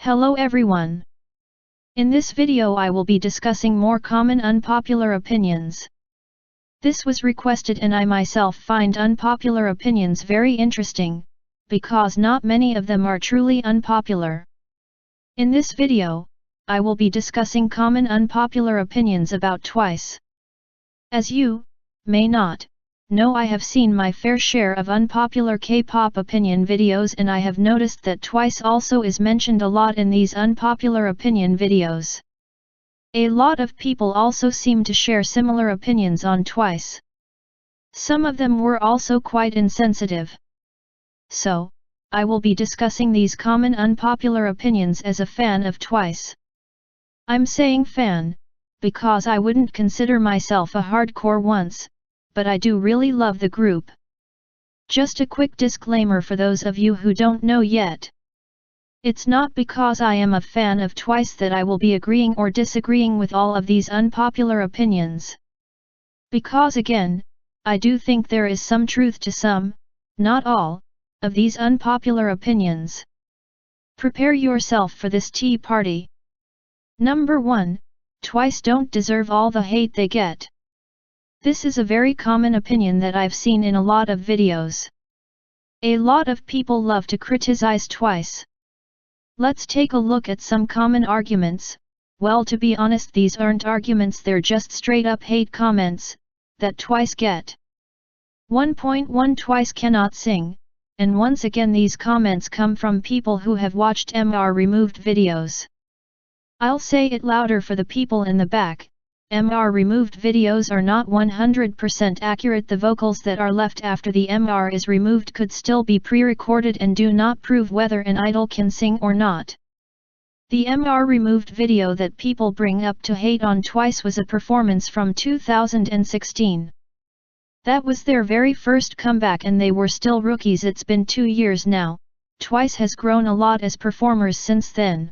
Hello everyone. In this video I will be discussing more common unpopular opinions. This was requested and I myself find unpopular opinions very interesting, because not many of them are truly unpopular. In this video, I will be discussing common unpopular opinions about Twice. As you may not know, I have seen my fair share of unpopular K-pop opinion videos and I have noticed that Twice also is mentioned a lot in these unpopular opinion videos. A lot of people also seem to share similar opinions on Twice. Some of them were also quite insensitive. So, I will be discussing these common unpopular opinions as a fan of Twice. I'm saying fan, because I wouldn't consider myself a hardcore once, but I do really love the group. Just a quick disclaimer for those of you who don't know yet. It's not because I am a fan of Twice that I will be agreeing or disagreeing with all of these unpopular opinions. Because again, I do think there is some truth to some, not all, of these unpopular opinions. Prepare yourself for this tea party. Number 1. Twice don't deserve all the hate they get. This is a very common opinion that I've seen in a lot of videos. A lot of people love to criticize Twice. Let's take a look at some common arguments. Well, to be honest, these aren't arguments, they're just straight up hate comments that Twice get. 1.1 Twice cannot sing, and once again these comments come from people who have watched MR removed videos. I'll say it louder for the people in the back. MR removed videos are not 100% accurate. The vocals that are left after the MR is removed could still be pre-recorded and do not prove whether an idol can sing or not. The MR removed video that people bring up to hate on Twice was a performance from 2016. That was their very first comeback and they were still rookies. It's been 2 years now. Twice has grown a lot as performers since then.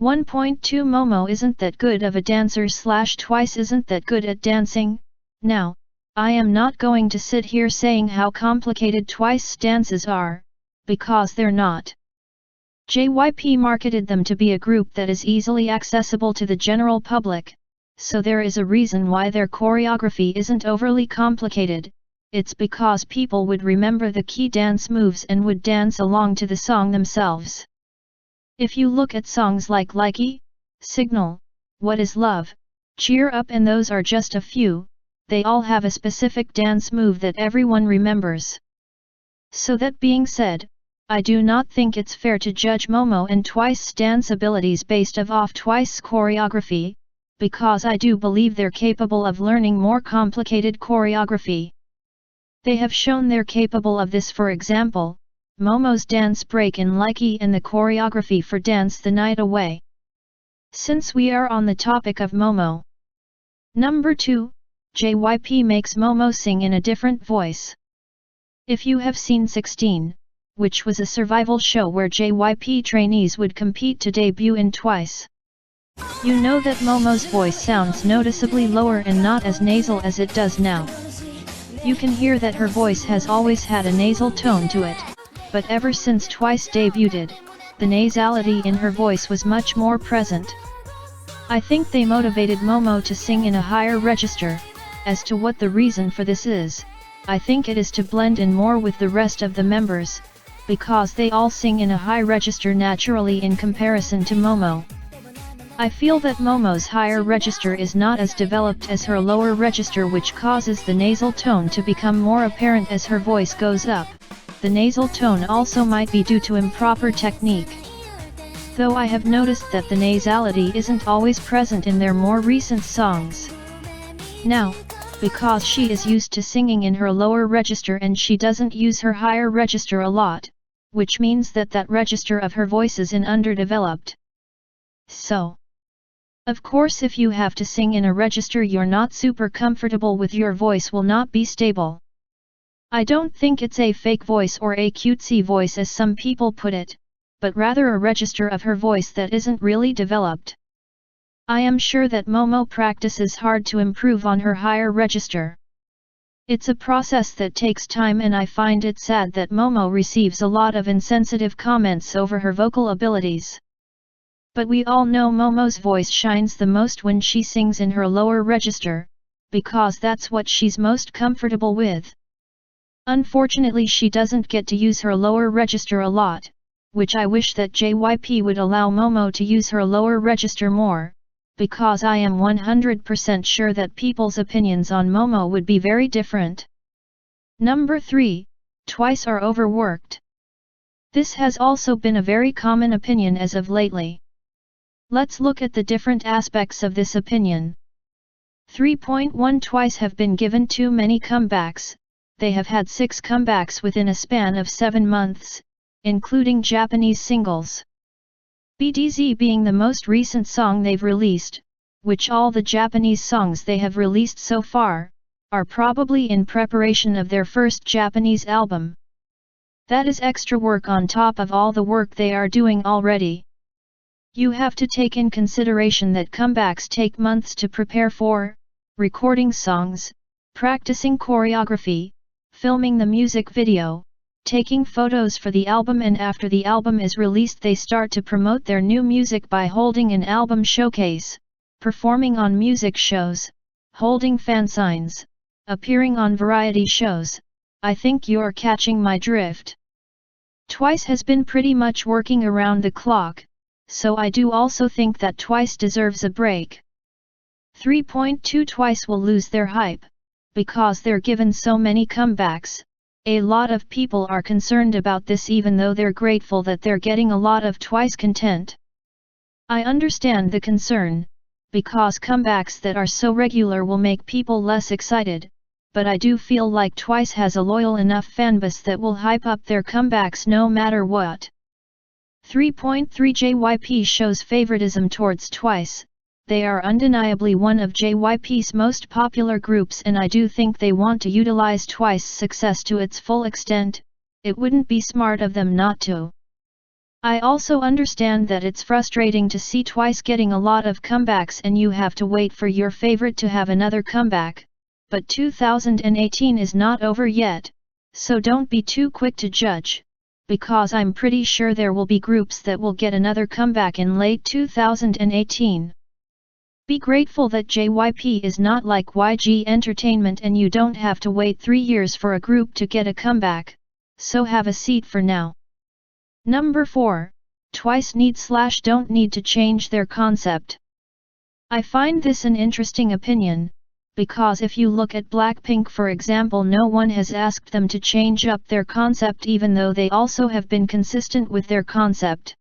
1.2 Momo isn't that good of a dancer / Twice isn't that good at dancing. Now, I am not going to sit here saying how complicated Twice's dances are, because they're not. JYP marketed them to be a group that is easily accessible to the general public, so there is a reason why their choreography isn't overly complicated. It's because people would remember the key dance moves and would dance along to the song themselves. If you look at songs like Likey, Signal, What Is Love, Cheer Up, and those are just a few, they all have a specific dance move that everyone remembers. So that being said, I do not think it's fair to judge Momo and Twice's dance abilities based off Twice's choreography, because I do believe they're capable of learning more complicated choreography. They have shown they're capable of this. For example, Momo's dance break in Likey and the choreography for Dance the Night Away. Since we are on the topic of Momo. Number 2, JYP makes Momo sing in a different voice. If you have seen 16, which was a survival show where JYP trainees would compete to debut in Twice, you know that Momo's voice sounds noticeably lower and not as nasal as it does now. You can hear that her voice has always had a nasal tone to it. But ever since Twice debuted, the nasality in her voice was much more present. I think they motivated Momo to sing in a higher register. As to what the reason for this is, I think it is to blend in more with the rest of the members, because they all sing in a high register naturally in comparison to Momo. I feel that Momo's higher register is not as developed as her lower register, which causes the nasal tone to become more apparent as her voice goes up. The nasal tone also might be due to improper technique. Though I have noticed that the nasality isn't always present in their more recent songs. Now, because she is used to singing in her lower register and she doesn't use her higher register a lot, which means that that register of her voice is underdeveloped. So, of course, if you have to sing in a register you're not super comfortable with, your voice will not be stable. I don't think it's a fake voice or a cutesy voice as some people put it, but rather a register of her voice that isn't really developed. I am sure that Momo practices hard to improve on her higher register. It's a process that takes time and I find it sad that Momo receives a lot of insensitive comments over her vocal abilities. But we all know Momo's voice shines the most when she sings in her lower register, because that's what she's most comfortable with. Unfortunately she doesn't get to use her lower register a lot, which I wish that JYP would allow Momo to use her lower register more, because I am 100% sure that people's opinions on Momo would be very different. Number 3, Twice are overworked. This has also been a very common opinion as of lately. Let's look at the different aspects of this opinion. 3.1 Twice have been given too many comebacks. They have had 6 comebacks within a span of 7 months, including Japanese singles. BDZ being the most recent song they've released, which all the Japanese songs they have released so far, are probably in preparation of their first Japanese album. That is extra work on top of all the work they are doing already. You have to take in consideration that comebacks take months to prepare for, recording songs, practicing choreography, filming the music video, taking photos for the album, and after the album is released they start to promote their new music by holding an album showcase, performing on music shows, holding fan signs, appearing on variety shows. I think you're catching my drift. Twice has been pretty much working around the clock, so I do also think that Twice deserves a break. 3.2 Twice will lose their hype, because they're given so many comebacks. A lot of people are concerned about this even though they're grateful that they're getting a lot of Twice content. I understand the concern, because comebacks that are so regular will make people less excited, but I do feel like Twice has a loyal enough fanbase that will hype up their comebacks no matter what. 3.3 JYP shows favoritism towards Twice. They are undeniably one of JYP's most popular groups and I do think they want to utilize Twice's success to its full extent. It wouldn't be smart of them not to. I also understand that it's frustrating to see Twice getting a lot of comebacks and you have to wait for your favorite to have another comeback, but 2018 is not over yet, so don't be too quick to judge, because I'm pretty sure there will be groups that will get another comeback in late 2018. Be grateful that JYP is not like YG Entertainment and you don't have to wait 3 years for a group to get a comeback, so have a seat for now. Number 4, Twice don't need to change their concept. I find this an interesting opinion, because if you look at Blackpink for example, no one has asked them to change up their concept even though they also have been consistent with their concept.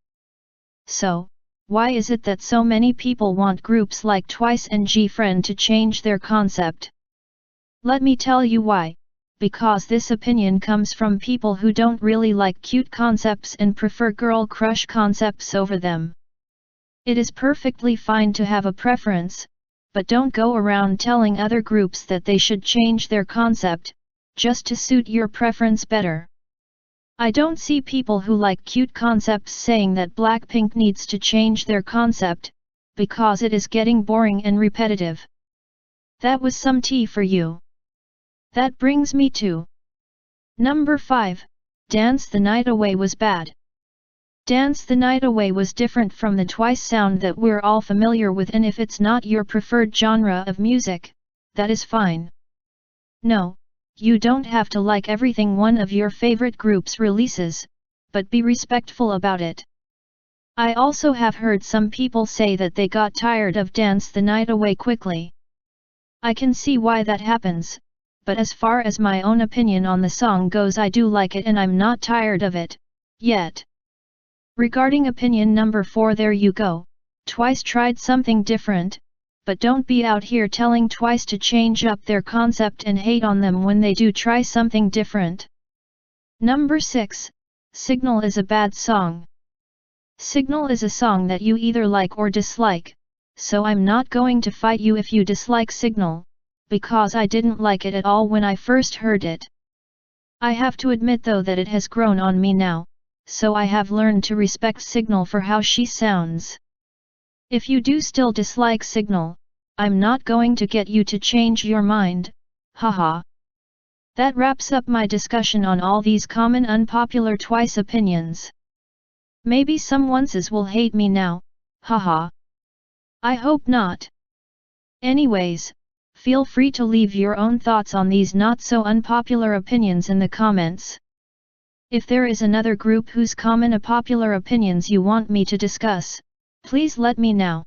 So, why is it that so many people want groups like Twice and G-Friend to change their concept? Let me tell you why. Because this opinion comes from people who don't really like cute concepts and prefer girl crush concepts over them. It is perfectly fine to have a preference, but don't go around telling other groups that they should change their concept, just to suit your preference better. I don't see people who like cute concepts saying that Blackpink needs to change their concept, because it is getting boring and repetitive. That was some tea for you. That brings me to number 5, Dance the Night Away was bad. Dance the Night Away was different from the Twice sound that we're all familiar with, and if it's not your preferred genre of music, that is fine. No, you don't have to like everything one of your favorite groups releases, but be respectful about it. I also have heard some people say that they got tired of Dance the Night Away quickly. I can see why that happens, but as far as my own opinion on the song goes, I do like it and I'm not tired of it, yet. Regarding opinion number 4, there you go, Twice tried something different, but don't be out here telling Twice to change up their concept and hate on them when they do try something different. Number 6, Signal is a bad song. Signal is a song that you either like or dislike, so I'm not going to fight you if you dislike Signal, because I didn't like it at all when I first heard it. I have to admit though that it has grown on me now, so I have learned to respect Signal for how she sounds. If you do still dislike Signal, I'm not going to get you to change your mind, haha. That wraps up my discussion on all these common unpopular Twice opinions. Maybe some onces will hate me now, Haha. I hope not. Anyways, feel free to leave your own thoughts on these not so unpopular opinions in the comments. If there is another group whose common unpopular opinions you want me to discuss, please let me know.